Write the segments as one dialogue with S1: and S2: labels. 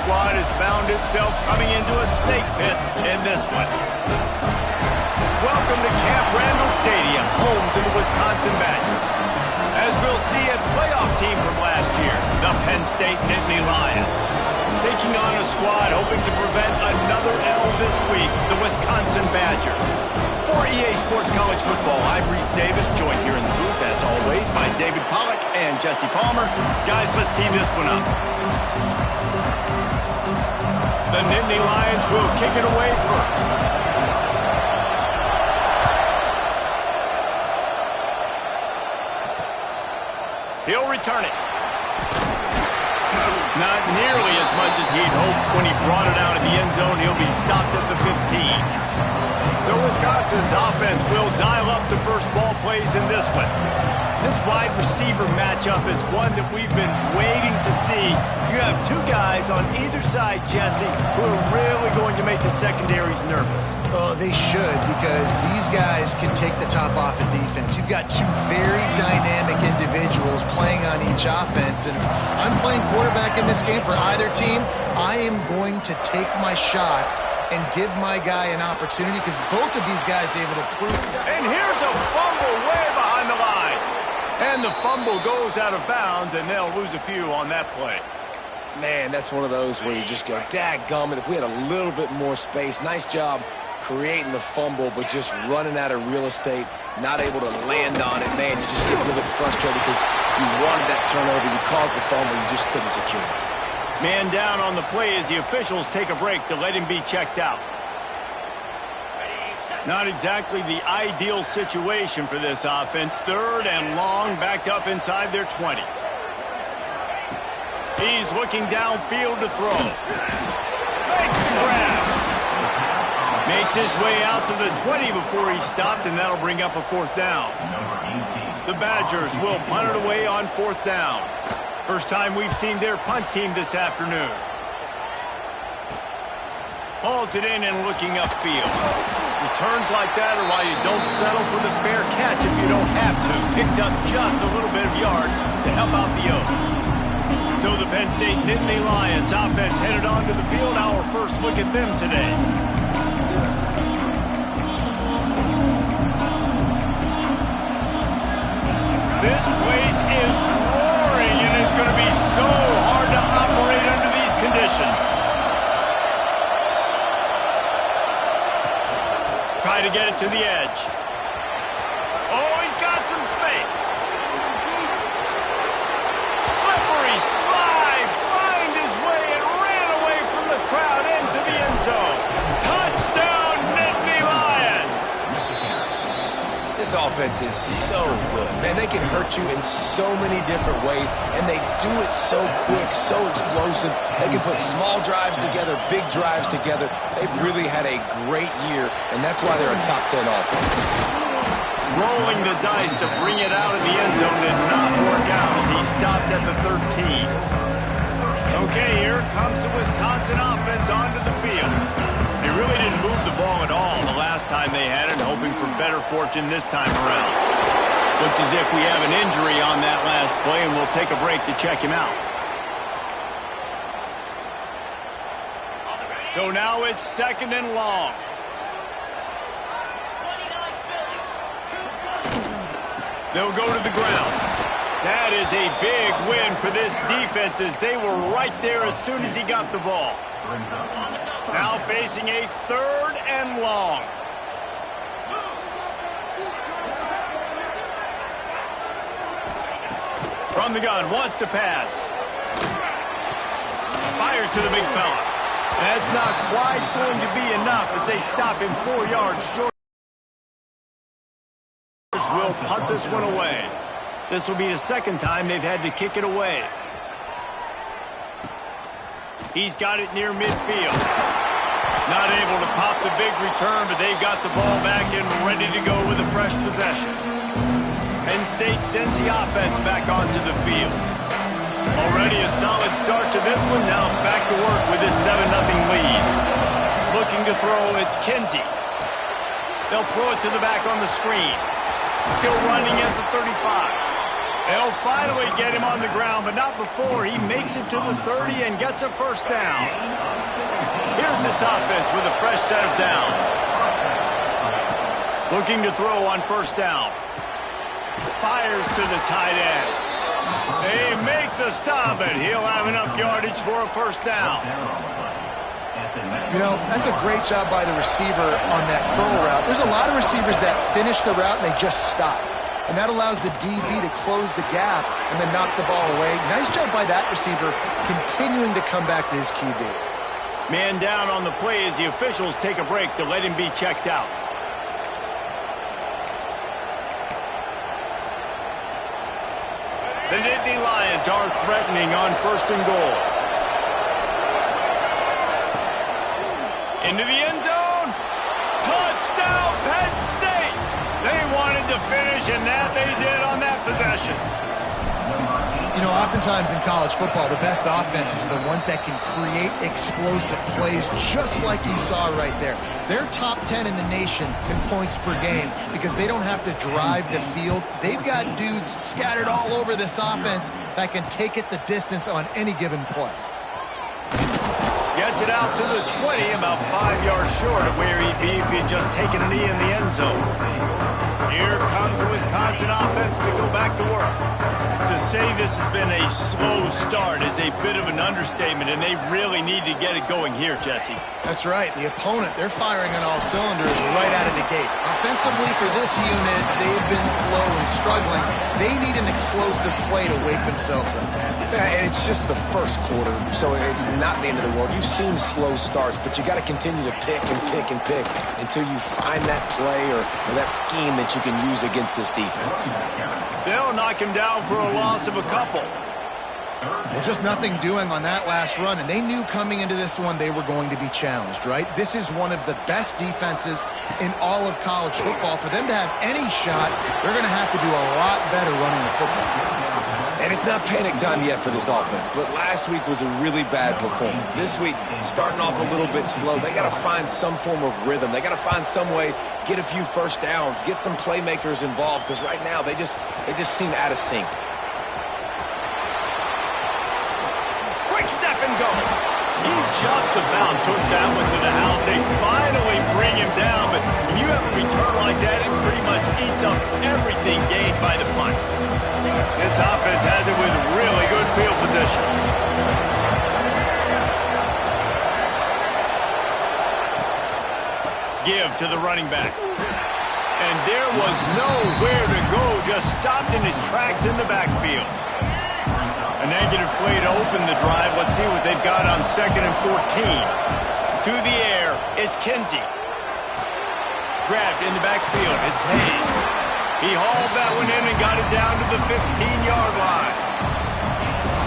S1: squad has found itself coming into a snake pit in this one. Welcome to Camp Randall Stadium, home to the Wisconsin Badgers. As we'll see, a playoff team from last year, the Penn State-Nittany Lions, taking on a squad hoping to prevent another L this week, the Wisconsin Badgers. For EA Sports College Football, I'm Reese Davis, joined here in the booth, as always, by David Pollack and Jesse Palmer. Guys, let's tee this one up. The Nittany Lions will kick it away first. He'll return it. Not nearly as much as he'd hoped when he brought it out of the end zone. He'll be stopped at the 15. So Wisconsin's offense will dial up the first ball plays in this one. This wide receiver matchup is one that we've been waiting to see. You have two guys on either side, Jesse, who are really going to make the secondaries nervous.
S2: Oh, they should, because these guys can take the top off of defense. You've got two very dynamic individuals playing on each offense, and if I'm playing quarterback in this game for either team, I am going to take my shots and give my guy an opportunity, because both of these guys, they able to prove.
S1: And here's a fumble way behind the line. And the fumble goes out of bounds, and they'll lose a few on that play.
S3: Man, that's one of those where you just go, dadgummit, if we had a little bit more space. Nice job creating the fumble, but just running out of real estate, not able to land on it. Man, you just get a little bit frustrated because you wanted that turnover. You caused the fumble. You just couldn't secure it.
S1: Man down on the play as the officials take a break to let him be checked out. Not exactly the ideal situation for this offense. Third and long, backed up inside their 20. He's looking downfield to throw. Makes the grab. Makes his way out to the 20 before he stopped, and that'll bring up a fourth down. The Badgers will punt it away on fourth down. First time we've seen their punt team this afternoon. Hauls it in and looking upfield. Returns like that are why you don't settle for the fair catch if you don't have to. Picks up just a little bit of yards to help out the O. So the Penn State-Nittany Lions offense headed onto the field. Our first look at them today. This place is roaring, and it's going to be so hard to operate under these conditions. Try to get it to the edge. Oh, he's got some space. Slippery slide. Find his way and ran away from the crowd into the end zone. Touchdown, Nittany Lions.
S3: This offense is so good. Man, they can hurt you in so many different ways, and they do it so quick, so explosive. They can put small drives together, big drives together. They've really had a great year, and that's why they're a top 10 offense.
S1: Rolling the dice to bring it out of the end zone did not work out as he stopped at the 13. Okay, here comes the Wisconsin offense onto the field. They really didn't move the ball at all the last time they had it, hoping for better fortune this time around. Looks as if we have an injury on that last play, and we'll take a break to check him out. So now it's second and long. They'll go to the ground. That is a big win for this defense, as they were right there as soon as he got the ball. Now facing a third and long. From the gun, wants to pass. Fires to the big fella. That's not quite going to be enough as they stop him 4 yards short. Will punt this one away. This will be the second time they've had to kick it away. He's got it near midfield. Not able to pop the big return, but they've got the ball back and ready to go with a fresh possession. Penn State sends the offense back onto the field. Already a solid start to this one. Now back to work with this 7-0 lead. Looking to throw, it's Kinsey. They'll throw it to the back on the screen. Still running at the 35. They'll finally get him on the ground, but not before he makes it to the 30 and gets a first down. Here's this offense with a fresh set of downs. Looking to throw on first down. Fires to the tight end. They make the stop, and he'll have enough yardage for a first down.
S2: You know, that's a great job by the receiver on that curl route. There's a lot of receivers that finish the route and they just stop. And that allows the DB to close the gap and then knock the ball away. Nice job by that receiver continuing to come back to his QB.
S1: Man down on the play as the officials take a break to let him be checked out. The Nittany Lions are threatening on first and goal. Into the end zone. Touchdown, Penn State. They wanted to finish, and that they did on that possession.
S2: You know, oftentimes in college football, the best offenses are the ones that can create explosive plays, just like you saw right there. They're top 10 in the nation in points per game because they don't have to drive the field. They've got dudes scattered all over this offense that can take it the distance on any given play.
S1: Gets it out to the 20, about 5 yards short of where he'd be if he'd just taken a knee in the end zone. Here comes the Wisconsin offense to go back to work. To say this has been a slow start is a bit of an understatement, and they really need to get it going here, Jesse.
S2: That's right. The opponent, they're firing on all cylinders right out of the gate. Offensively for this unit, they've been slow and struggling. They need an explosive play to wake themselves up.
S3: And it's just the first quarter, so it's not the end of the world. You've seen slow starts, but you got to continue to pick and pick and pick until you find that play or that scheme that you can use against this defense.
S1: They'll knock him down for a loss of a couple.
S2: Well, just nothing doing on that last run, and they knew coming into this one they were going to be challenged, right? This is one of the best defenses in all of college football. For them to have any shot, they're going to have to do a lot better running the football.
S3: And it's not panic time yet for this offense, but last week was a really bad performance. This week, starting off a little bit slow. They got to find some form of rhythm. They got to find some way, get a few first downs, get some playmakers involved, because right now they just seem out of sync.
S1: Quick step and go. He just about took that one to the house. They finally bring him down, but when you have a return like that, it pretty much eats up everything gained by the punt. This offense has it with really good field position. Give to the running back. And there was nowhere to go, just stopped in his tracks in the backfield. A negative play to open the drive. Let's see what they've got on 2nd and 14. To the air, it's Kinsey. Grabbed in the backfield, it's Hayes. He hauled that one in and got it down to the 15-yard line.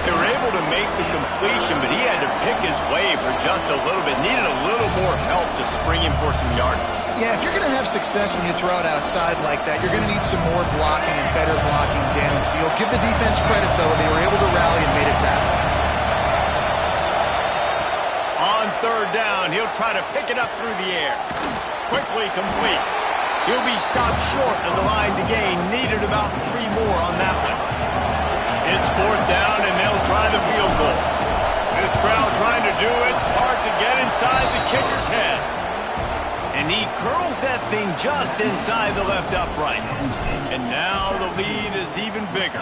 S1: They were able to make the completion, but he had to pick his way for just a little bit. Needed a little more help to spring him for some yardage.
S2: Yeah, if you're going to have success when you throw it outside like that, you're going to need some more blocking and better blocking downfield. Give the defense credit, though. They were able to rally and made a tackle.
S1: On 3rd down, he'll try to pick it up through the air. Quickly complete. He'll be stopped short of the line to gain. Needed about 3 more on that one. It's 4th down, and they'll try the field goal. This crowd trying to do its part to get inside the kicker's head. And he curls that thing just inside the left upright. And now the lead is even bigger.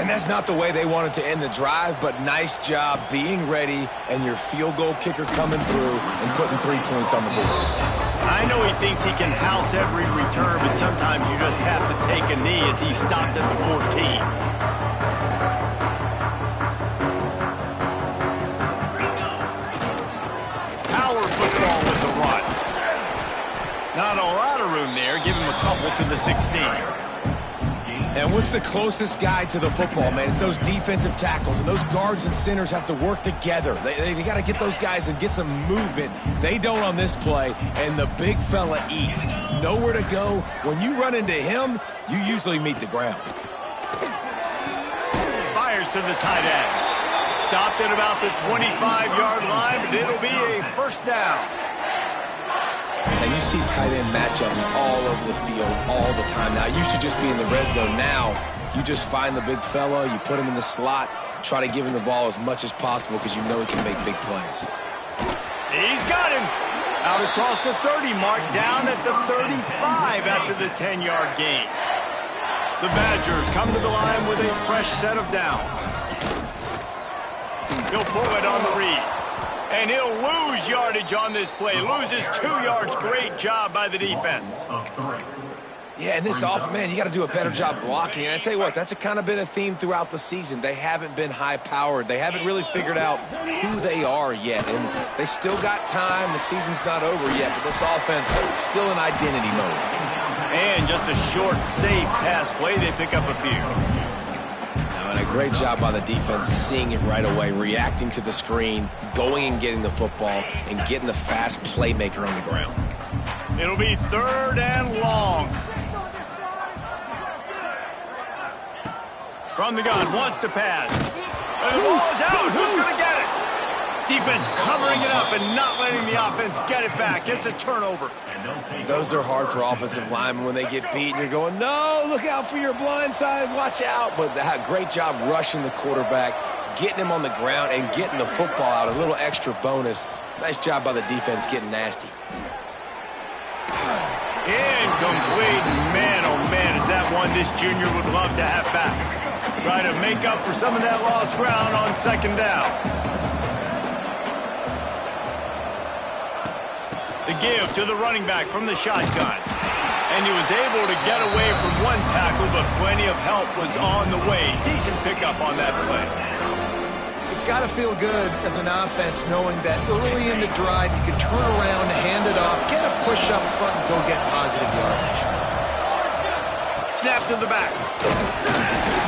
S3: And that's not the way they wanted to end the drive, but nice job being ready and your field goal kicker coming through and putting 3 points on the board.
S1: I know he thinks he can house every return, but sometimes you just have to take a knee as he stopped at the 14. Power football with the run. Not a lot of room there. Give him a couple to the 16.
S3: And what's the closest guy to the football, man? It's those defensive tackles, and those guards and centers have to work together. They got to get those guys and get some movement. They don't on this play, and the big fella eats. Nowhere to go. When you run into him, you usually meet the ground.
S1: Fires to the tight end. Stopped at about the 25-yard line, but it'll be a first down.
S3: And you see tight end matchups all over the field all the time. Now, it used to just be in the red zone. Now, You just find the big fella, you put him in the slot, try to give him the ball as much as possible because you know he can make big plays.
S1: He's got him. Out across the 30 mark, down at the 35 after the 10-yard gain. The Badgers come to the line with a fresh set of downs. He'll pull it on the read. And he'll lose yardage on this play. Loses 2 yards. Great job by the defense.
S3: Yeah, and this offense, man, you got to do a better job blocking. And I tell you what, that's kind of been a theme throughout the season. They haven't been high-powered. They haven't really figured out who they are yet. And they still got time. The season's not over yet, but this offense is still in identity mode.
S1: And just a short, safe pass play. They pick up a few.
S3: Now, and a great job by the defense seeing it right away, reacting to the screen, going and getting the football, and getting the fast playmaker on the ground.
S1: It'll be 3rd and long. From the gun, wants to pass. And the ball is out. Who's going to get it? Defense covering it up and not letting the offense get it back. It's a turnover.
S3: Those are hard for offensive linemen when they get beat. And you're going, no, look out for your blind side. Watch out. But great job rushing the quarterback, getting him on the ground, and getting the football out. A little extra bonus. Nice job by the defense getting nasty.
S1: Incomplete. Man, oh man, is that one this junior would love to have back. Try to make up for some of that lost ground on 2nd down. The give to the running back from the shotgun. And he was able to get away from one tackle, but plenty of help was on the way. Decent pickup on that play.
S2: It's got to feel good as an offense knowing that early in the drive you can turn around, hand it off, get a push up front, and go get positive yardage.
S1: Snap to the back.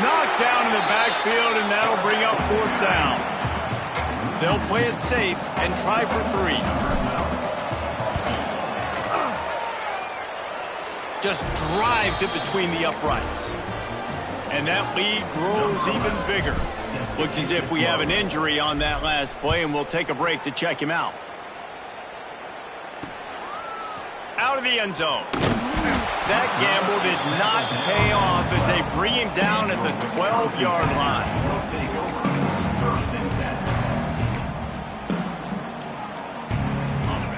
S1: Knocked down in the backfield, and that'll bring up 4th down. They'll play it safe and try for 3. Just drives it between the uprights. And that lead grows even bigger. Looks as if we have an injury on that last play, and we'll take a break to check him out. Out of the end zone. That gamble did not pay off as they bring him down at the 12-yard line.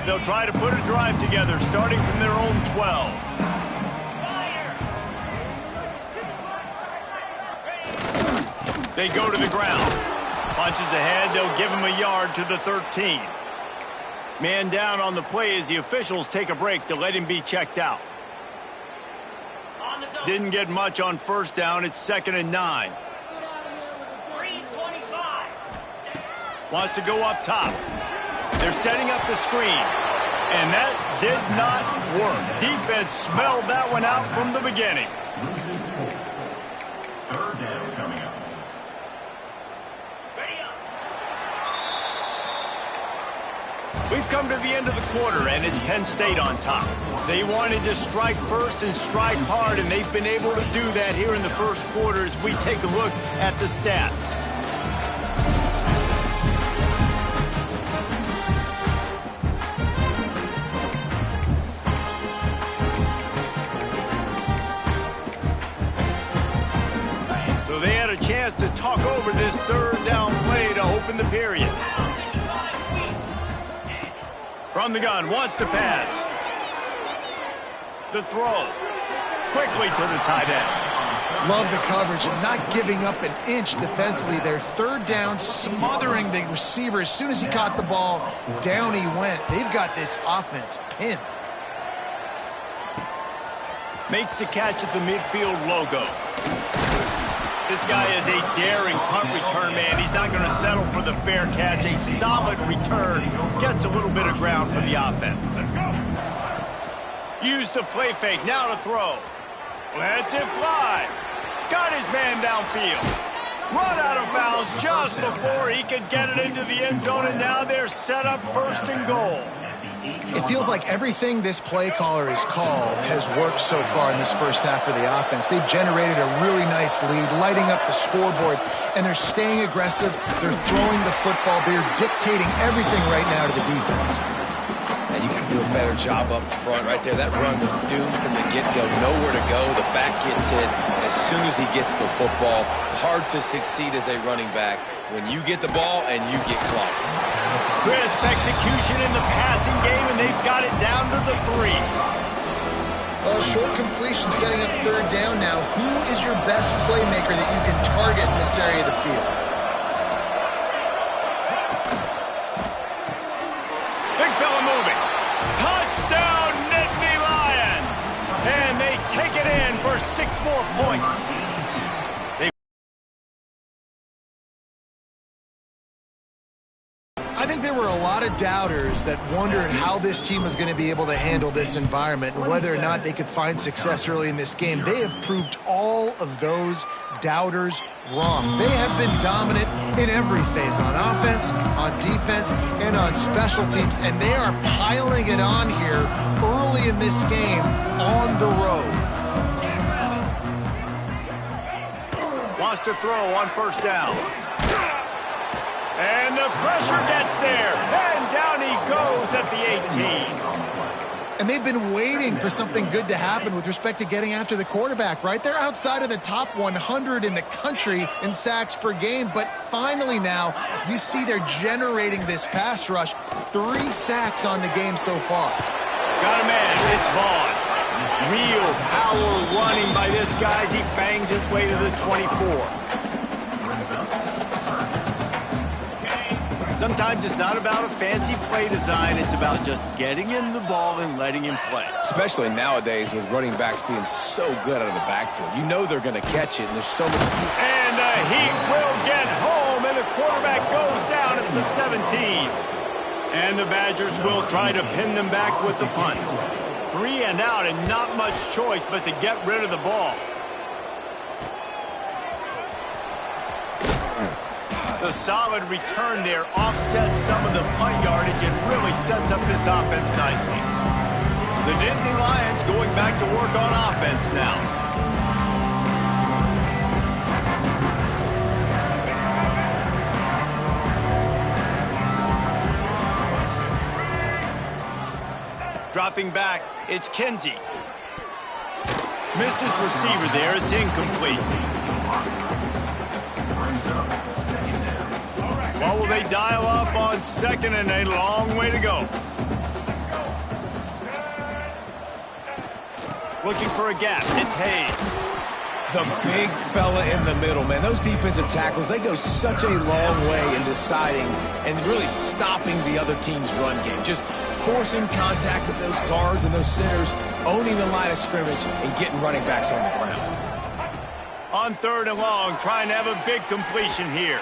S1: They'll try to put a drive together starting from their own 12. They go to the ground. Punches ahead. They'll give him a yard to the 13. Man down on the play as the officials take a break to let him be checked out. Didn't get much on 1st down. It's 2nd and 9. Wants to go up top. They're setting up the screen. And that did not work. Defense smelled that one out from the beginning.
S4: 3rd down coming up.
S1: We've come to the end of the quarter, and it's Penn State on top. They wanted to strike first and strike hard, and they've been able to do that here in the first quarter as we take a look at the stats. So they had a chance to talk over this 3rd down play to open the period. From the gun, wants to pass. The throw. Quickly to the tight end.
S2: Love the coverage and not giving up an inch defensively. Their 3rd down, smothering the receiver. As soon as he caught the ball, down he went. They've got this offense pinned.
S1: Makes the catch at the midfield logo. This guy is a daring punt return man. He's not going to settle for the fair catch. A solid return. Gets a little bit of ground for the offense. Use the play fake. Now to throw. Lets it fly. Got his man downfield. Run out of bounds just before he could get it into the end zone, and now they're set up 1st and goal.
S2: It feels like everything this play caller has called has worked so far in this first half for the offense. They've generated a really nice lead, lighting up the scoreboard, and they're staying aggressive. They're throwing the football. They're dictating everything right now to the defense.
S3: And you got to do a better job up front right there. That run was doomed from the get-go. Nowhere to go. The back gets hit. As soon as he gets the football, hard to succeed as a running back when you get the ball and you get clocked.
S1: Crisp execution in the passing game, and they've got it down to the 3.
S2: Well, short completion setting up third down now. Who is your best playmaker that you can target in this area of the field?
S1: Big fella moving. Touchdown, Nittany Lions! And they take it in for 6 more points.
S2: I think there were a lot of doubters that wondered how this team was going to be able to handle this environment and whether or not they could find success early in this game. They have proved all of those doubters wrong. They have been dominant in every phase, on offense, on defense, and on special teams, and they are piling it on here early in this game on the road.
S1: Wants to throw on first down. And the pressure gets there. And down he goes at the 18.
S2: And they've been waiting for something good to happen with respect to getting after the quarterback, right? They're outside of the top 100 in the country in sacks per game, but finally now you see they're generating this pass rush. 3 sacks on the game so far.
S1: Got a man. It's Vaughn. Real power running by this guy as he bangs his way to the 24. Sometimes it's not about a fancy play design. It's about just getting him the ball and letting him play.
S3: Especially nowadays with running backs being so good out of the backfield. You know they're going to catch it, and there's so many.
S1: And he will get home, and the quarterback goes down at the 17. And the Badgers will try to pin them back with the punt. 3 and out, and not much choice but to get rid of the ball. The solid return there offsets some of the punt yardage and really sets up this offense nicely. The Nittany Lions going back to work on offense now. Dropping back, it's Kinsey. Missed his receiver there, it's incomplete. What will they dial up on second and a long way to go? Looking for a gap. It's Hayes.
S3: The big fella in the middle, man. Those defensive tackles, they go such a long way in deciding and really stopping the other team's run game. Just forcing contact with those guards and those centers, owning the line of scrimmage, and getting running backs on the ground.
S1: On third and long, trying to have a big completion here.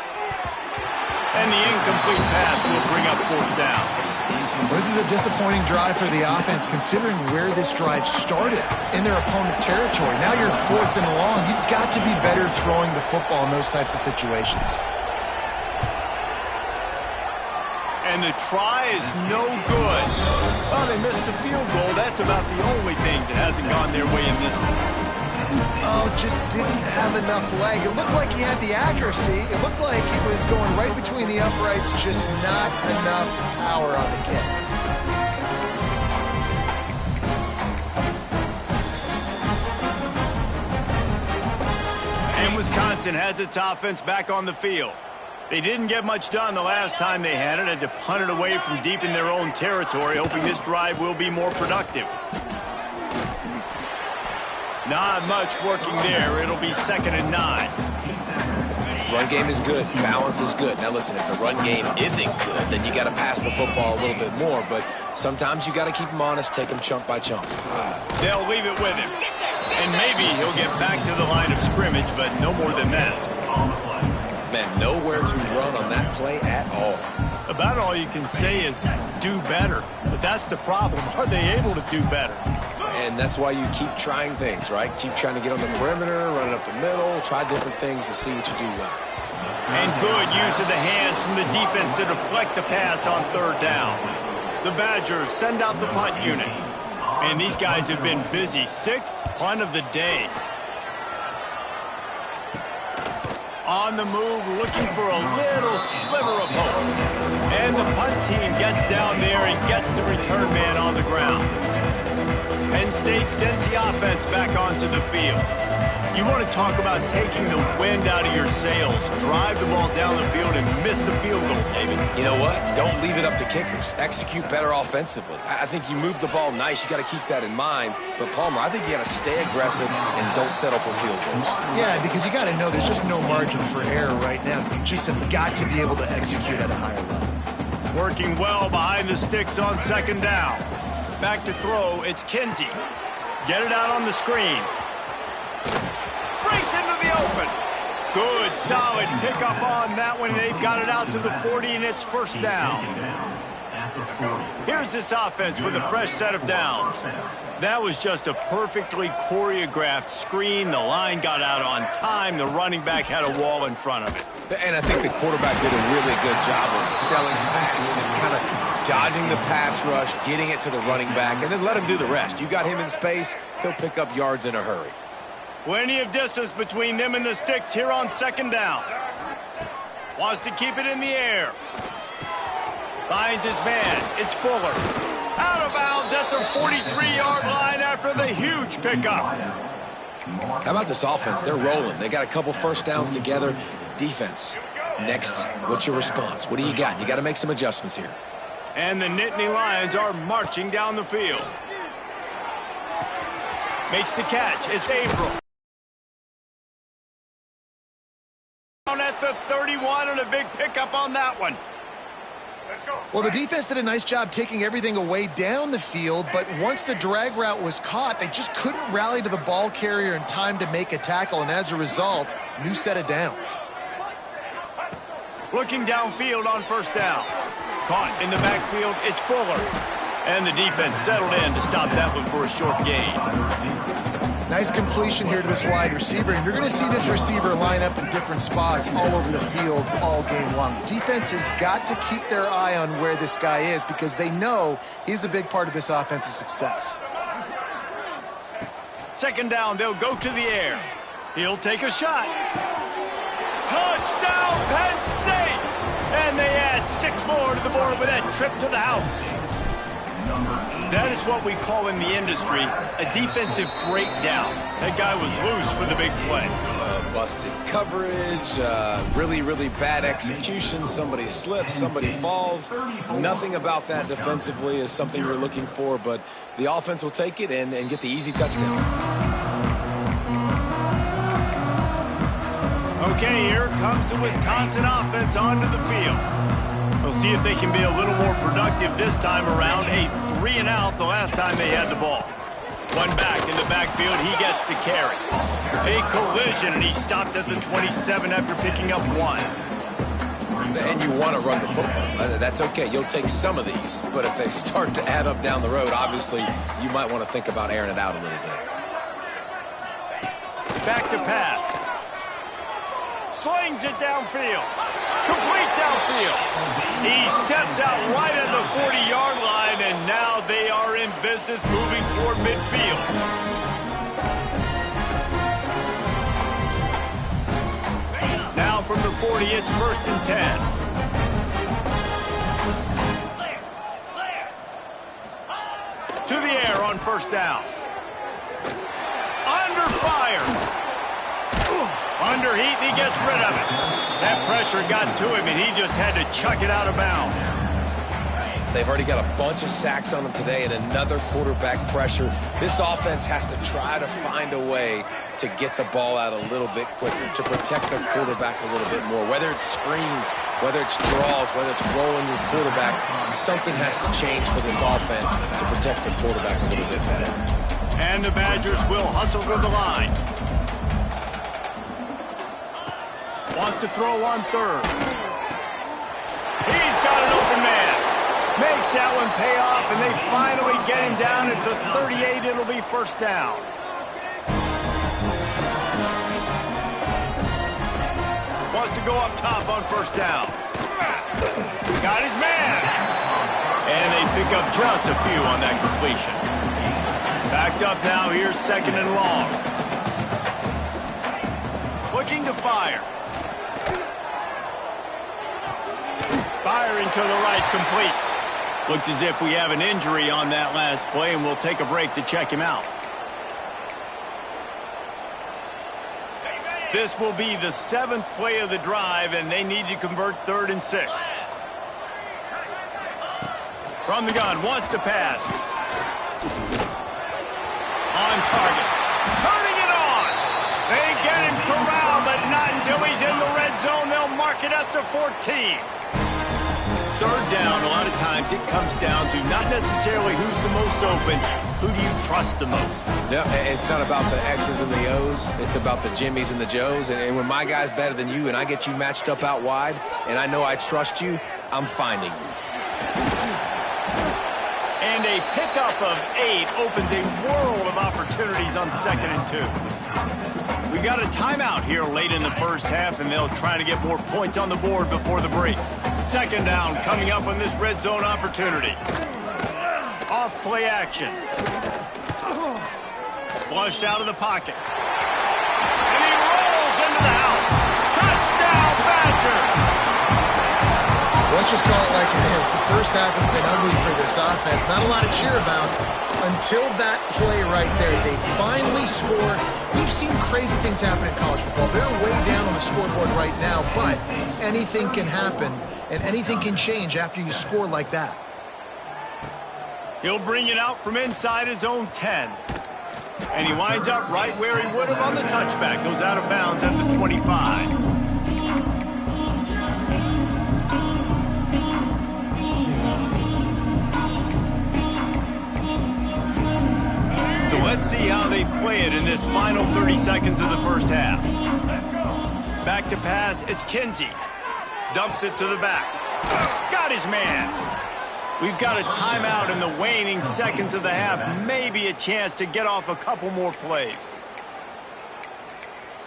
S1: And the incomplete pass will bring up fourth down.
S2: Well, this is a disappointing drive for the offense, considering where this drive started in their opponent territory. Now you're 4th and long. You've got to be better throwing the football in those types of situations.
S1: And the try is no good. Well, they missed the field goal. That's about the only thing that hasn't gone their way in this one.
S2: Oh, just didn't have enough leg. It looked like he had the accuracy. It looked like he was going right between the uprights, just not enough power on the kick.
S1: And Wisconsin has its offense back on the field. They didn't get much done the last time they had it, had to punt it away from deep in their own territory, hoping this drive will be more productive. Not much working there. It'll be 2nd and 9.
S3: Run game is good. Balance is good. Now listen, if the run game isn't good, then you got to pass the football a little bit more. But sometimes you got to keep them honest, take them chunk by chunk.
S1: They'll leave it with him. And maybe he'll get back to the line of scrimmage, but no more than that.
S3: Man, nowhere to run on that play at all.
S1: About all you can say is do better. But that's the problem. Are they able to do better?
S3: And that's why you keep trying things, right? Keep trying to get on the perimeter, run it up the middle, try different things to see what you do well.
S1: And good use of the hands from the defense to deflect the pass on third down. The Badgers send out the punt unit. And these guys have been busy. 6th punt of the day. On the move, looking for a little sliver of hope. And the punt team gets down there and gets the return man on the ground. Penn State sends the offense back onto the field. You want to talk about taking the wind out of your sails. Drive the ball down the field and miss the field goal, David.
S3: You know what? Don't leave it up to kickers. Execute better offensively. I think you move the ball nice. You got to keep that in mind. But, Palmer, I think you got to stay aggressive and don't settle for field goals.
S2: Yeah, because you got to know there's just no margin for error right now. You just have got to be able to execute at a higher level.
S1: Working well behind the sticks on second down. Back to throw, it's Kinsey. Get it out on the screen. Breaks into the open. Good, solid pickup on that one. They've got it out to the 40, and it's first down. Here's this offense with a fresh set of downs. That was just a perfectly choreographed screen. The line got out on time. The running back had a wall in front of it.
S3: And I think the quarterback did a really good job of selling past and kind of dodging the pass rush, getting it to the running back, and then let him do the rest. You got him in space, he'll pick up yards in a hurry.
S1: Plenty of distance between them and the sticks here on second down. Wants to keep it in the air. Finds his man. It's Fuller. Out of bounds at the 43-yard line after the huge pickup.
S3: How about this offense? They're rolling. They got a couple first downs together. Defense. Next, what's your response? What do you got? You got to make some adjustments here.
S1: And the Nittany Lions are marching down the field. Makes the catch. It's April. Down at the 31 and a big pickup on that one.
S2: Well, the defense did a nice job taking everything away down the field, but once the drag route was caught, they just couldn't rally to the ball carrier in time to make a tackle, and as a result, new set of downs.
S1: Looking downfield on first down. Caught in the backfield, it's Fuller. And the defense settled in to stop that one for a short gain.
S2: Nice completion here to this wide receiver, and you're going to see this receiver line up in different spots all over the field all game long. Defense has got to keep their eye on where this guy is because they know he's a big part of this offense's success.
S1: Second down, they'll go to the air. He'll take a shot. Touchdown, Penn State! And they add 6 more to the board with that trip to the house. That is what we call in the industry a defensive breakdown. That guy was loose for the big play.
S3: Busted coverage, really, really bad execution. Somebody slips, somebody falls. Nothing about that defensively is something you're looking for, but the offense will take it and get the easy touchdown.
S1: Okay, here comes the Wisconsin offense onto the field. We'll see if they can be a little more productive this time around. A 3-and-out the last time they had the ball. One back in the backfield, he gets the carry. A collision, and he stopped at the 27 after picking up 1.
S3: And you want to run the football. That's okay. You'll take some of these. But if they start to add up down the road, obviously, you might want to think about airing it out a little bit.
S1: Back to pass. Slings it downfield. Complete downfield. He steps out right at the 40-yard line, and now they are in business moving toward midfield. Now from the 40, it's 1st and 10. To the air on first down. Under fire. Under heat, and he gets rid of it. That pressure got to him, and he just had to chuck it out of bounds.
S3: They've already got a bunch of sacks on them today and another quarterback pressure. This offense has to try to find a way to get the ball out a little bit quicker, to protect their quarterback a little bit more. Whether it's screens, whether it's draws, whether it's rolling your quarterback, something has to change for this offense to protect the quarterback a little bit better.
S1: And the Badgers will hustle to the line. Wants to throw on third. He's got an open man. Makes that one pay off, and they finally get him down at the 38. It'll be first down. Wants to go up top on first down. Got his man. And they pick up just a few on that completion. Backed up now, here's 2nd and long. Looking to fire. to the right, complete. Looks as if we have an injury on that last play, and we'll take a break to check him out. This will be the 7th play of the drive, and they need to convert 3rd and 6. From the gun, wants to pass. On target. Turning it on. They get him corralled, but not until he's in the red zone. They'll mark it at the 14. 3rd down, a lot of times it comes down to not necessarily who's the most open, who do you trust the most?
S3: Yeah, it's not about the X's and the O's. It's about the Jimmies and the Joes. And when my guy's better than you and I get you matched up out wide and I know I trust you, I'm finding you.
S1: And a pickup of 8 opens a world of opportunities on 2nd and 2. We got a timeout here late in the first half, and they'll try to get more points on the board before the break. 2nd down coming up on this red zone opportunity. Off play action. Flushed out of the pocket. And he rolls into the house. Touchdown, Badger!
S2: Let's just call it like it is. The first half has been ugly for this offense. Not a lot to cheer about until that play right there. They finally scored. We've seen crazy things happen in college football. They're way down on the scoreboard right now, but anything can happen, and anything can change after you score like that.
S1: He'll bring it out from inside his own 10. And he winds up right where he would have on the touchback. Goes out of bounds at the 25. So let's see how they play it in this final 30 seconds of the first half. Back to pass, it's Kinsey. Dumps it to the back. Got his man. We've got a timeout in the waning seconds of the half. Maybe a chance to get off a couple more plays.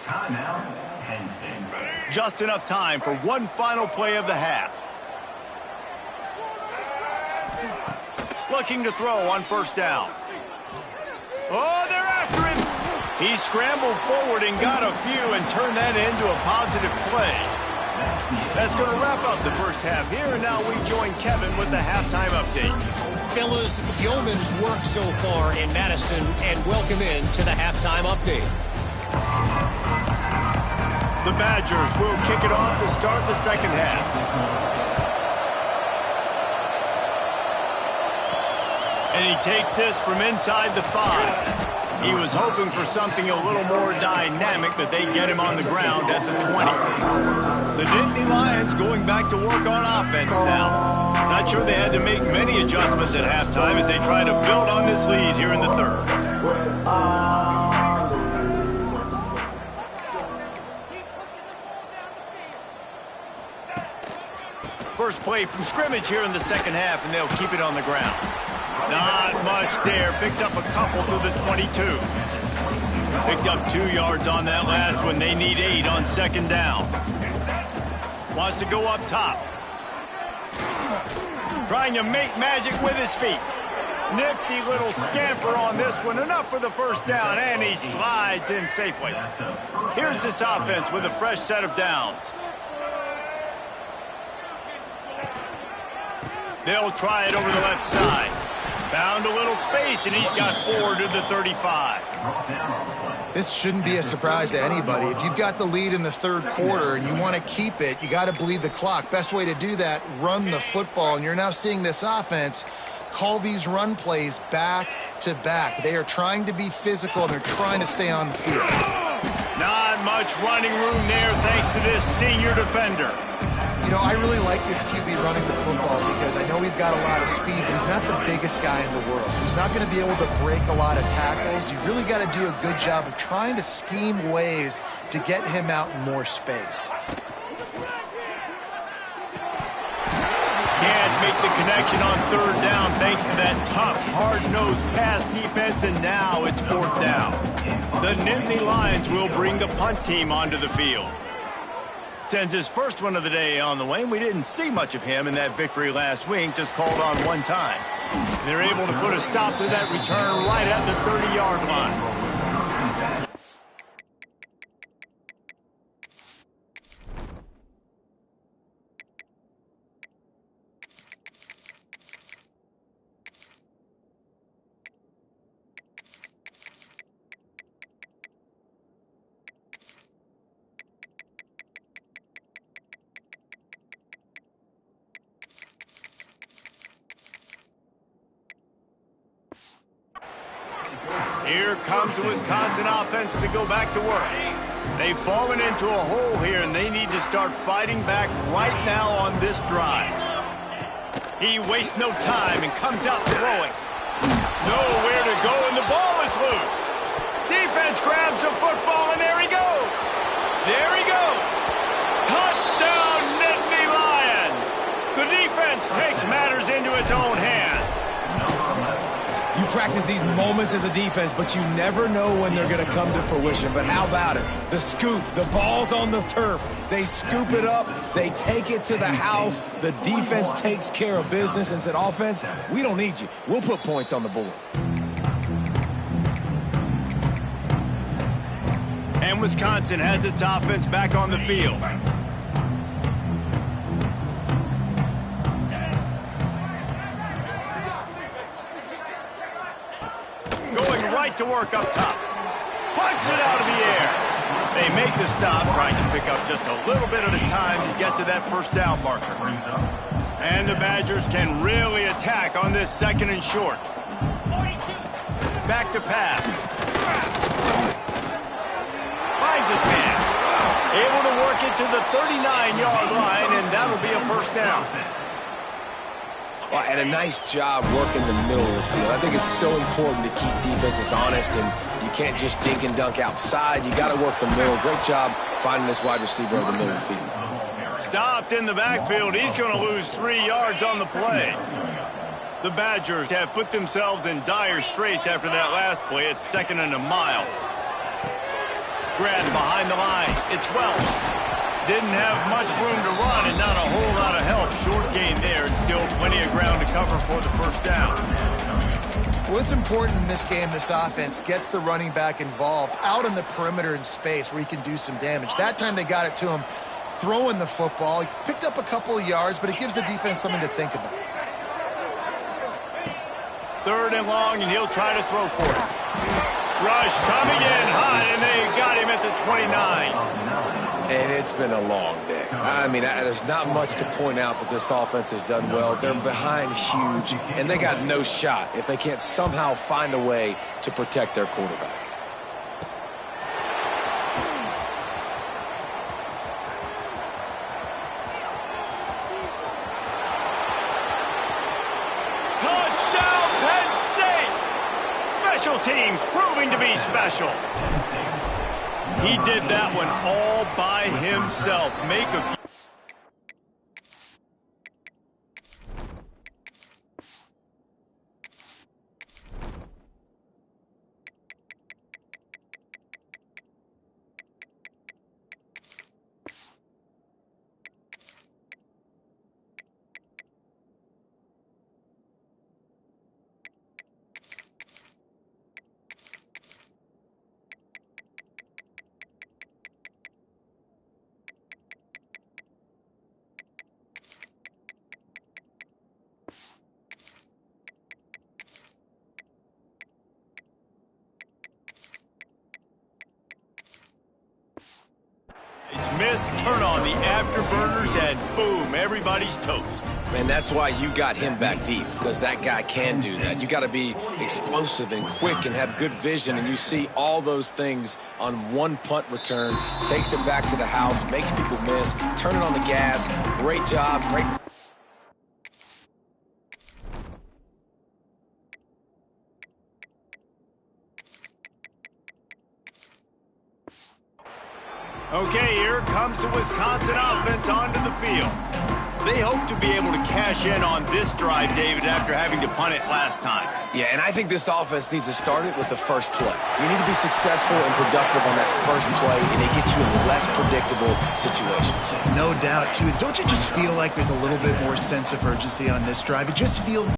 S4: Timeout, Penn State.
S1: Just enough time for one final play of the half. Looking to throw on 1st down. Oh, they're after him. He scrambled forward and got a few and turned that into a positive play. That's going to wrap up the first half here, and now we join Kevin with the halftime update.
S5: Fellas, yeoman's work so far in Madison, and welcome in to the halftime update.
S1: The Badgers will kick it off to start the second half. And he takes this from inside the 5. He was hoping for something a little more dynamic, but they get him on the ground at the 20. The Nittany Lions going back to work on offense now. Not sure they had to make many adjustments at halftime as they try to build on this lead here in the 3rd. First play from scrimmage here in the second half, and they'll keep it on the ground. Not much there. Picks up a couple to the 22. Picked up 2 yards on that last one. They need 8 on 2nd down. Wants to go up top. Trying to make magic with his feet. Nifty little scamper on this one. Enough for the 1st down, and he slides in safely. Here's this offense with a fresh set of downs. They'll try it over the left side. Found a little space, and he's got 4 to the 35.
S2: This shouldn't be a surprise to anybody. If you've got the lead in the 3rd quarter and you want to keep it, you got to bleed the clock. Best way to do that, run the football. And you're now seeing this offense call these run plays back to back. They are trying to be physical, and they're trying to stay on the field.
S1: Not much running room there thanks to this senior defender.
S2: You know, I really like this QB running the football because I know he's got a lot of speed. He's not the biggest guy in the world, so he's not going to be able to break a lot of tackles. You really got to do a good job of trying to scheme ways to get him out in more space.
S1: Can't make the connection on 3rd down thanks to that tough, hard-nosed pass defense, and now it's 4th down. The Nittany Lions will bring the punt team onto the field. Sends his first one of the day on the way. We didn't see much of him in that victory last week, just called on 1 time. They're able to put a stop to that return right at the 30-yard line. comes the Wisconsin offense to go back to work. They've fallen into a hole here, and they need to start fighting back right now on this drive. He wastes no time and comes out throwing. Nowhere to go, and the ball is loose. Defense grabs the football, and there he goes. There he goes. Touchdown, Nittany Lions. The defense takes matters into its own hands.
S3: You practice these moments as a defense, but you never know when they're going to come to fruition. But how about it? The scoop, the ball's on the turf. They scoop it up. They take it to the house. The defense takes care of business and said, offense, we don't need you. We'll put points on the board.
S1: And Wisconsin has its offense back on the field. Right to work up top. Punts it out of the air. They make the stop, trying to pick up just a little bit at a time to get to that first down marker. And the Badgers can really attack on this 2nd and short. Back to pass. Finds his man. Able to work it to the 39-yard line, and that'll be a first down.
S3: Well, and a nice job working the middle of the field. I think it's so important to keep defenses honest, and you can't just dink and dunk outside. You got to work the middle. Great job finding this wide receiver over the middle of the field.
S1: Stopped in the backfield. He's going to lose 3 yards on the play. The Badgers have put themselves in dire straits after that last play. It's 2nd and a mile. Grab behind the line. It's Welch. Didn't have much room to run and not a whole lot of help. Short gain there, and still plenty of ground to cover for the first down.
S2: Well, it's important in this game this offense gets the running back involved out on the perimeter in space where he can do some damage. That time they got it to him throwing the football. He picked up a couple of yards, but it gives the defense something to think about.
S1: 3rd and long, and he'll try to throw for it. Rush coming in hot, and they got him at the 29.
S3: And it's been a long day. I mean, there's not much to point out that this offense has done well. They're behind huge, and they got no shot if they can't somehow find a way to protect their quarterback.
S1: Touchdown, Penn State! Special teams proving to be special. He did that one all by himself. Make a few. Miss, turn on the afterburners, and boom, everybody's toast.
S3: And that's why you got him back deep, because that guy can do that. You got to be explosive and quick and have good vision, and you see all those things on one punt return. Takes it back to the house, makes people miss, turn it on the gas. Great job, great.
S1: Okay, here comes the Wisconsin offense onto the field. They hope to be able to cash in on this drive, David, after having to punt it last time.
S3: Yeah, and I think this offense needs to start it with the first play. You need to be successful and productive on that first play, and it gets you in less predictable situations.
S2: No doubt, too. Don't you just feel like there's a little bit more sense of urgency on this drive? It just feels...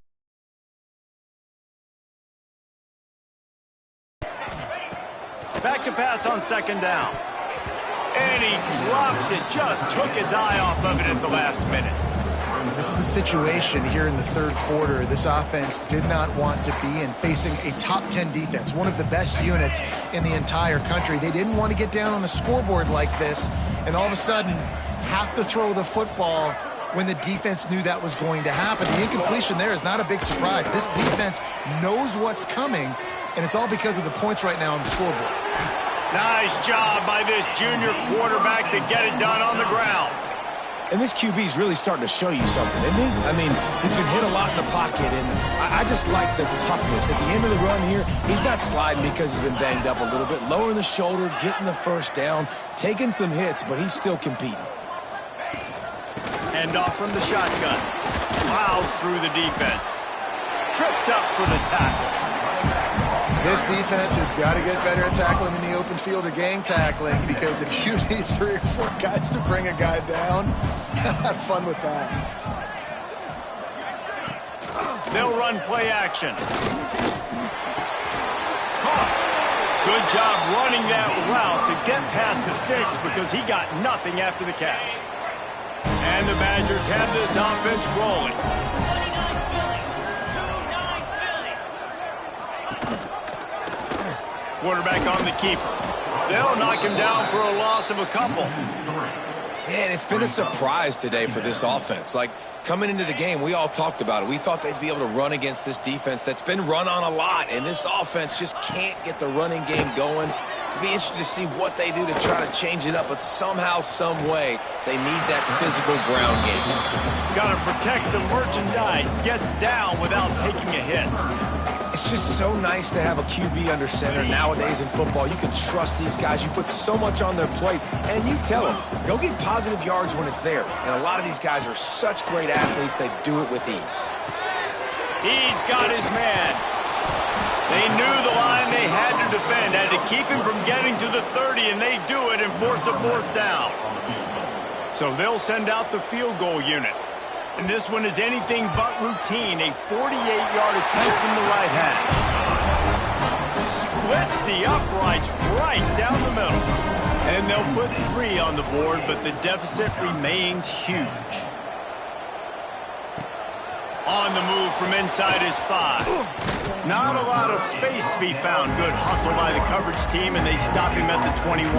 S1: Back to pass on 2nd down. And he drops it. Just took his eye off of it at the last minute.
S2: This is a situation here in the 3rd quarter this offense did not want to be in, facing a top 10 defense, one of the best units in the entire country. They didn't want to get down on the scoreboard like this, and all of a sudden have to throw the football when the defense knew that was going to happen. The incompletion there is not a big surprise. This defense knows what's coming, and it's all because of the points right now on the scoreboard.
S1: Nice job by this junior quarterback to get it done on the ground.
S3: And this QB's really starting to show you something, isn't he? I mean, he's been hit a lot in the pocket, and I just like the toughness. At the end of the run here, he's not sliding because he's been banged up a little bit. Lowering the shoulder, getting the first down, taking some hits, but he's still competing.
S1: Hand off from the shotgun. Plows through the defense. Tripped up for the tackle.
S2: This defense has got to get better at tackling in the open field or gang tackling, because if you need 3 or 4 guys to bring a guy down, have fun with that.
S1: They'll run play action. Caught. Good job running that route to get past the sticks because he got nothing after the catch. And the Badgers have this offense rolling. Quarterback on the keeper. They'll knock him down for a loss of a couple.
S3: Man, it's been a surprise today for this offense. Like, coming into the game, we all talked about it. We thought they'd be able to run against this defense that's been run on a lot, and this offense just can't get the running game going. It'll be interesting to see what they do to try to change it up, but somehow, some way, they need that physical ground game.
S1: Got to protect the merchandise. Gets down without taking a hit.
S3: It's just so nice to have a QB under center nowadays in football. You can trust these guys. You put so much on their plate, and you tell them, go get positive yards when it's there. And a lot of these guys are such great athletes, they do it with ease.
S1: He's got his man. They knew the line they had to defend, had to keep him from getting to the 30, and they do it and force a 4th down. So they'll send out the field goal unit. And this one is anything but routine, a 48-yard attempt from the right hash. Splits the uprights right down the middle. And they'll put 3 on the board, but the deficit remains huge. On the move from inside his 5. Not a lot of space to be found. Good hustle by the coverage team, and they stop him at the 21.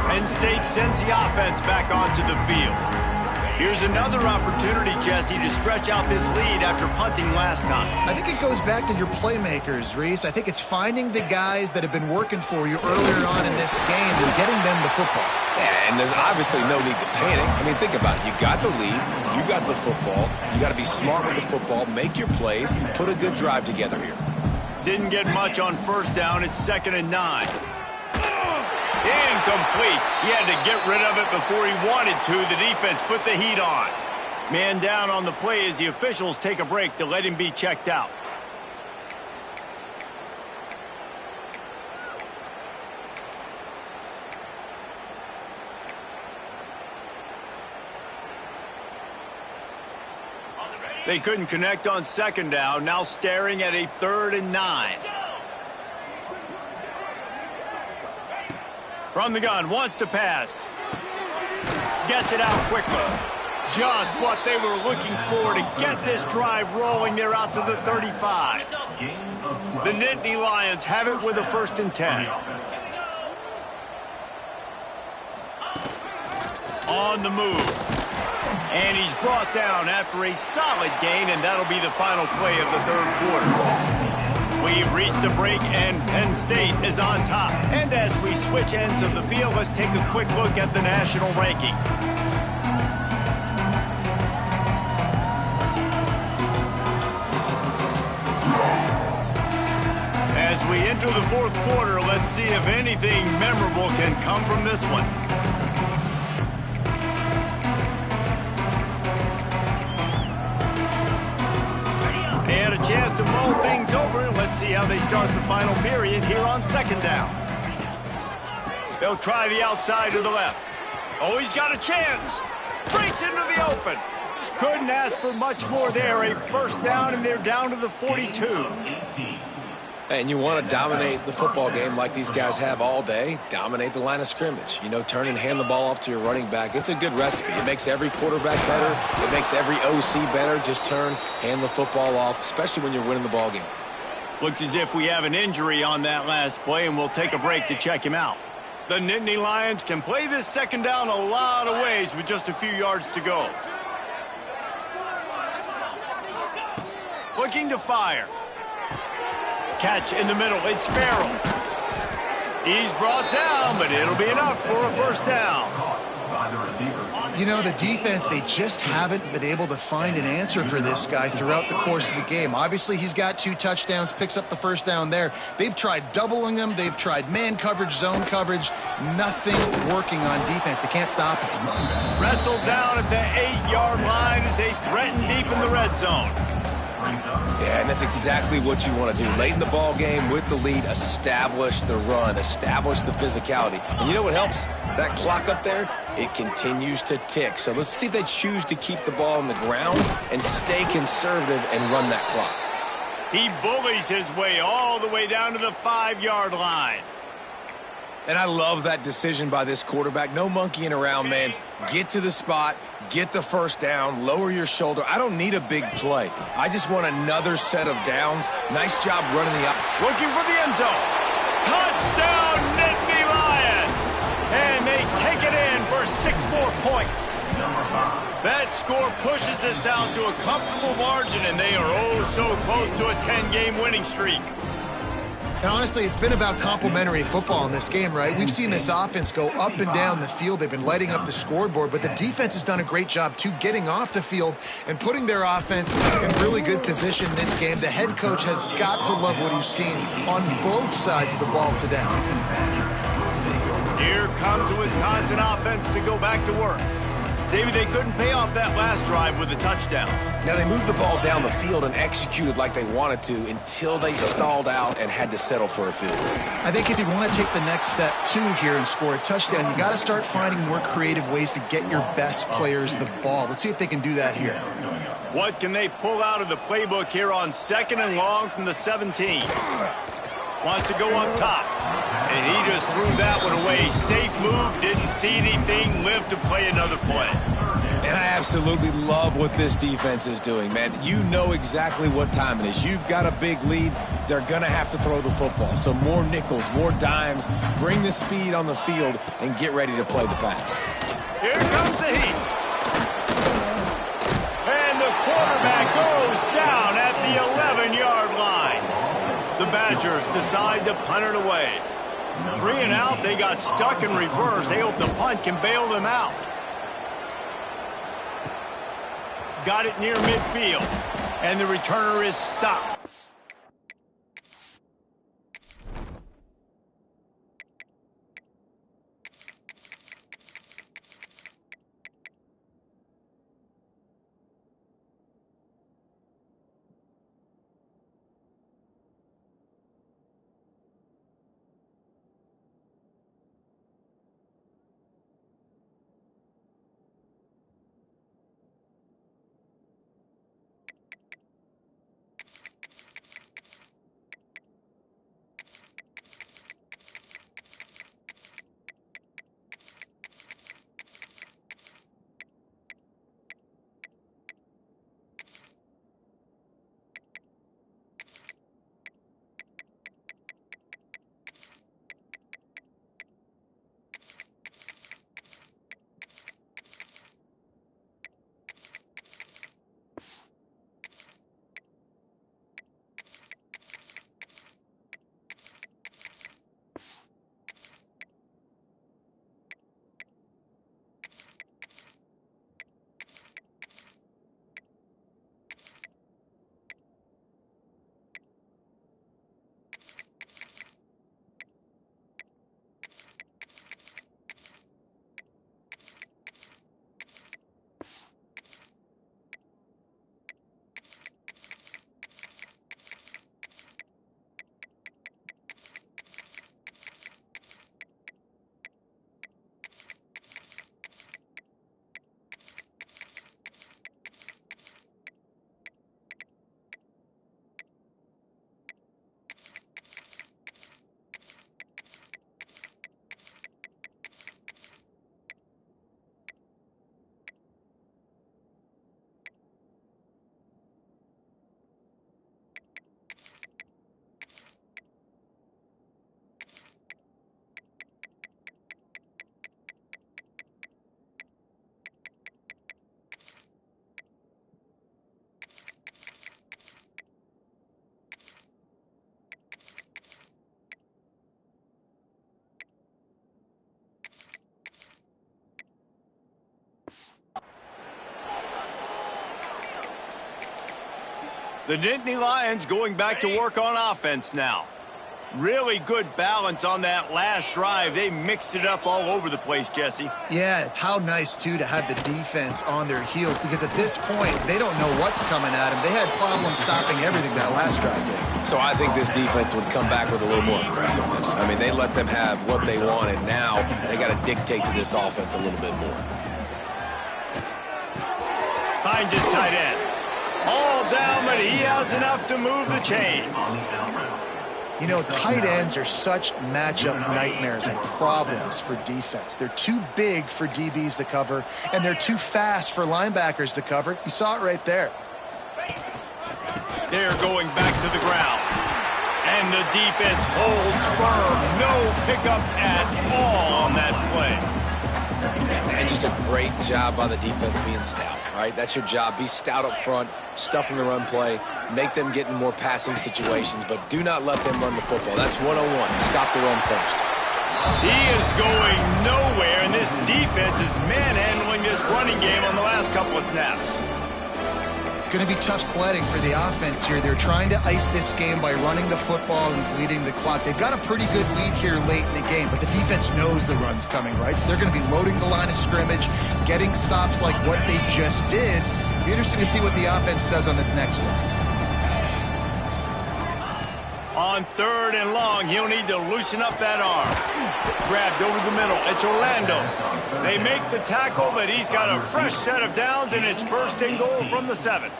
S1: Penn State sends the offense back onto the field. Here's another opportunity, Jesse, to stretch out this lead after punting last time.
S2: I think it goes back to your playmakers, Reese. I think it's finding the guys that have been working for you earlier on in this game and getting them the football.
S3: Yeah, and there's obviously no need to panic. I mean, think about it. You got the lead. You got the football. You got to be smart with the football, make your plays, put a good drive together here.
S1: Didn't get much on 1st down. It's 2nd and 9. Incomplete. He had to get rid of it before he wanted to. The defense put the heat on. Man down on the play as the officials take a break to let him be checked out. They couldn't connect on 2nd down. Now staring at a 3rd and 9. From the gun, wants to pass. Gets it out quickly. Just what they were looking for to get this drive rolling. They're out to the 35. The Nittany Lions have it with a 1st and 10. On the move. And he's brought down after a solid gain, and that'll be the final play of the 3rd quarter. We've reached a break, and Penn State is on top. And as we switch ends of the field, let's take a quick look at the national rankings. As we enter the 4th quarter, let's see if anything memorable can come from this one. They had a chance to mull things over. Let's see how they start the final period here on 2nd down. They'll try the outside to the left. Oh, he's got a chance. Breaks into the open. Couldn't ask for much more there. A 1st down, and they're down to the 42.
S3: And you want to dominate the football game like these guys have all day. Dominate the line of scrimmage. You know, turn and hand the ball off to your running back. It's a good recipe. It makes every quarterback better. It makes every OC better. Just turn, hand the football off, especially when you're winning the ball game.
S1: Looks as if we have an injury on that last play, and we'll take a break to check him out. The Nittany Lions can play this 2nd down a lot of ways with just a few yards to go. Looking to fire. Catch in the middle. It's Farrell. He's brought down, but it'll be enough for a first down.
S4: By the receiver.
S2: You know, the defense, they just haven't been able to find an answer for this guy throughout the course of the game. Obviously, he's got 2 touchdowns, picks up the first down there. They've tried doubling him. They've tried man coverage, zone coverage. Nothing working on defense. They can't stop him.
S1: Wrestled down at the 8-yard line as they threaten deep in the red zone.
S3: Yeah, and that's exactly what you want to do. Late in the ball game with the lead, establish the run, establish the physicality. And you know what helps? That clock up there, it continues to tick. So let's see if they choose to keep the ball on the ground and stay conservative and run that clock.
S1: He bullies his way all the way down to the 5-yard line.
S3: And I love that decision by this quarterback. No monkeying around, man. Get to the spot, get the first down, lower your shoulder. I don't need a big play. I just want another set of downs. Nice job running the up.
S1: Looking for the end zone. Touchdown, Nittany Lions! And they take it in for 6 more points. That score pushes us out to a comfortable margin, and they are oh so close to a 10-game winning streak.
S2: And honestly, it's been about complementary football in this game, right? We've seen this offense go up and down the field. They've been lighting up the scoreboard, but the defense has done a great job, too, getting off the field and putting their offense in really good position in this game. The head coach has got to love what he's seen on both sides of the ball today.
S1: Here comes the Wisconsin offense to go back to work. David, they couldn't pay off that last drive with a touchdown.
S3: Now, they moved the ball down the field and executed like they wanted to until they stalled out and had to settle for a field goal.
S2: I think if you want to take the next step, too, here and score a touchdown, you got to start finding more creative ways to get your best players the ball. Let's see if they can do that here.
S1: What can they pull out of the playbook here on 2nd and long from the 17? Wants to go up top. And he just threw that one away. Safe move, didn't see anything, lived to play another play.
S3: And I absolutely love what this defense is doing, man. You know exactly what time it is. You've got a big lead. They're going to have to throw the football. So more nickels, more dimes. Bring the speed on the field and get ready to play the pass.
S1: Here comes the heat. And the quarterback goes down at the 11-yard line. The Badgers decide to punt it away. 3 and out, they got stuck in reverse. They hope the punt can bail them out. Got it near midfield, and the returner is stopped. The Nittany Lions going back to work on offense now. Really good balance on that last drive. They mixed it up all over the place, Jesse.
S2: Yeah, how nice, too, to have the defense on their heels, because at this point, they don't know what's coming at them. They had problems stopping everything that last drive did.
S3: So I think this defense would come back with a little more aggressiveness. I mean, they let them have what they wanted. Now they got to dictate to this offense a little bit more.
S1: Finds his tight end. All down, but he has enough to move the chains.
S2: You know, tight ends are such matchup nightmares and problems for defense. They're too big for DBs to cover, and they're too fast for linebackers to cover. You saw it right there.
S1: They're going back to the ground. And the defense holds firm. No pickup at all on that play.
S3: And just a great job by the defense being stout, right? That's your job. Be stout up front, stuff in the run play, make them get in more passing situations, but do not let them run the football. That's 101. Stop the run first.
S1: He is going nowhere, and this defense is manhandling this running game on the last couple of snaps.
S2: It's going to be tough sledding for the offense here. They're trying to ice this game by running the football and bleeding the clock. They've got a pretty good lead here late in the game, but the defense knows the run's coming, right? So they're going to be loading the line of scrimmage, getting stops like what they just did. It'll be interesting to see what the offense does on this next one.
S1: On 3rd and long, he'll need to loosen up that arm. Grabbed over the middle. It's Orlando. They make the tackle, but he's got a fresh set of downs, and it's 1st and goal from the 7.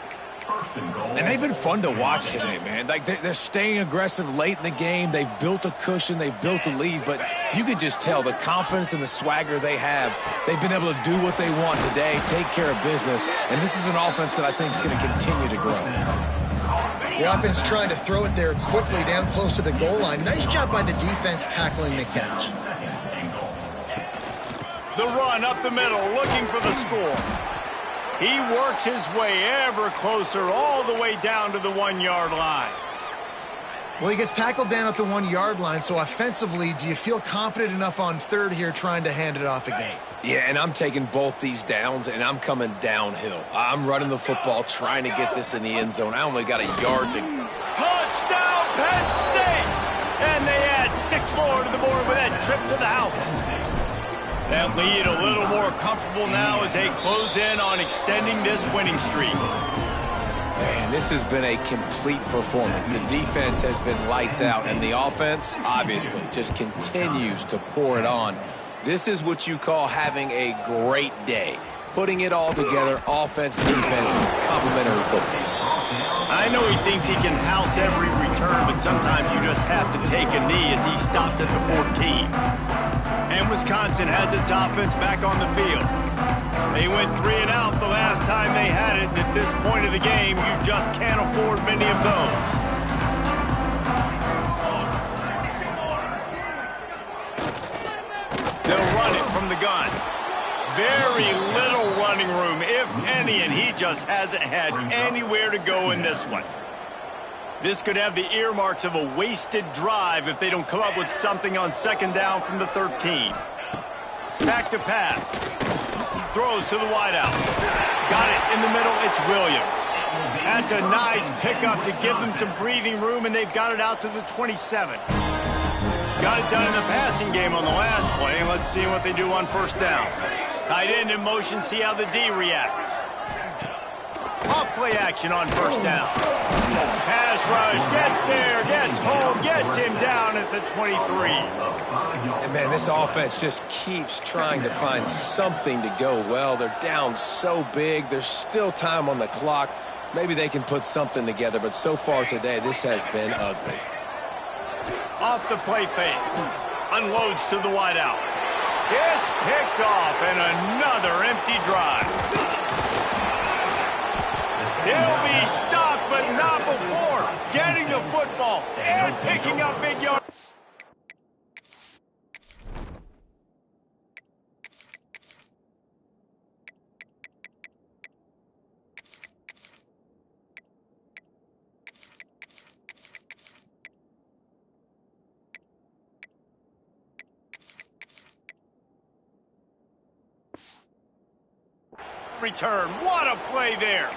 S3: And they've been fun to watch today, man. Like they're staying aggressive late in the game. They've built a cushion. They've built a lead. But you could just tell the confidence and the swagger they have. They've been able to do what they want today, take care of business. And this is an offense that I think is going to continue to grow.
S2: The offense trying to throw it there quickly down close to the goal line. Nice job by the defense tackling the catch.
S1: The run up the middle, looking for the score. He works his way ever closer all the way down to the 1-yard line.
S2: Well, he gets tackled down at the 1-yard line, so offensively, do you feel confident enough on 3rd here trying to hand it off again?
S3: Yeah, and I'm taking both these downs, and I'm coming downhill. I'm running the football, trying to get this in the end zone. I only got a yard to...
S1: Touchdown, Penn State! And they add 6 more to the board with that trip to the house. That lead a little more comfortable now as they close in on extending this winning streak.
S3: Man, this has been a complete performance. The defense has been lights out, and the offense, obviously, just continues to pour it on. This is what you call having a great day. Putting it all together, offense, defense, complementary football.
S1: I know he thinks he can house every return, but sometimes you just have to take a knee as he stopped at the 14. And Wisconsin has its offense back on the field. They went 3 and out the last time they had it, and at this point of the game, you just can't afford many of those. They'll run it from the gun. Very little running room, if any, and he just hasn't had anywhere to go in this one. This could have the earmarks of a wasted drive if they don't come up with something on 2nd down from the 13. Back to pass. Throws to the wideout. Got it in the middle. It's Williams. That's a nice pickup to give them some breathing room, and they've got it out to the 27. Got it done in the passing game on the last play. Let's see what they do on 1st down. Tight end in motion, see how the D reacts. Off play action on 1st down. Pass rush, gets there, gets home, gets him down at the 23.
S3: And man, this offense just keeps trying to find something to go well. They're down so big. There's still time on the clock. Maybe they can put something together, but so far today, this has been ugly.
S1: Off the play fake. Unloads to the wideout. It's picked off, and another empty drive. He'll be stopped, but not before getting the football and picking up big yards. Return. What a play there.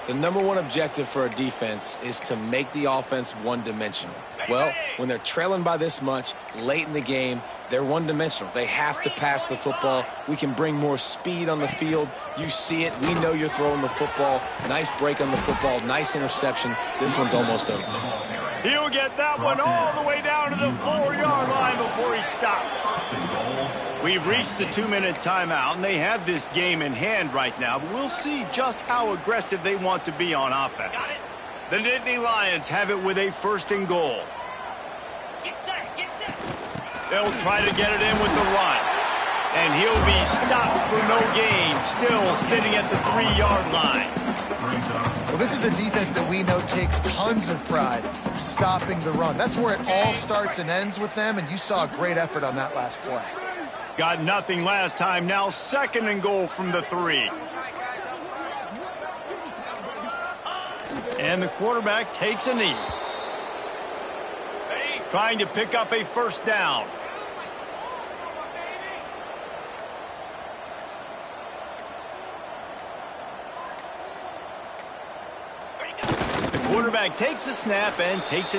S3: The number one objective for a defense is to make the offense one-dimensional. Well, when they're trailing by this much late in the game, they're one-dimensional. They have to pass the football. We can bring more speed on the field. You see it. We know you're throwing the football. Nice break on the football. Nice interception. This one's almost over.
S1: He'll get that one all the way down to the 4-yard line before he stopped. We've reached the 2-minute timeout, and they have this game in hand right now, but we'll see just how aggressive they want to be on offense. The Nittany Lions have it with a 1st and goal. They'll try to get it in with the run. And he'll be stopped for no gain, still sitting at the 3-yard line.
S2: Well, this is a defense that we know takes tons of pride stopping the run. That's where it all starts and ends with them, and you saw a great effort on that last play.
S1: Got nothing last time. Now 2nd and goal from the 3. And the quarterback takes a knee. Trying to pick up a 1st down. The quarterback takes a snap and takes a